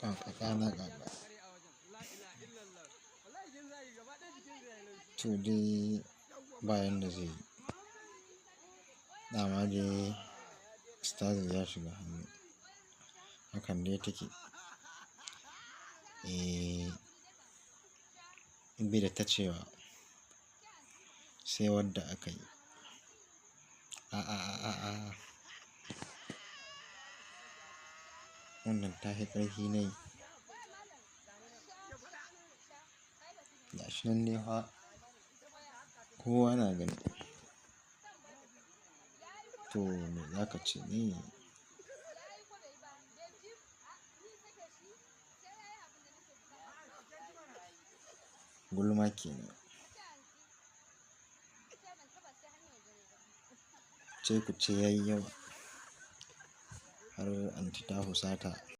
ƙaƙa na ƙaƙa. To dai bayan da zai yi. Dama dai ustazi ya shiga hannu. Hakan dai take. Bi da ta cewa sai wadda aka yi. Wannan ta fi ƙarfi na yi. Gashi nan dai fa kowa na gani. To me za ka ce ne? Gulma kenan. Cece-kuce yayi yawa har anti ta husata.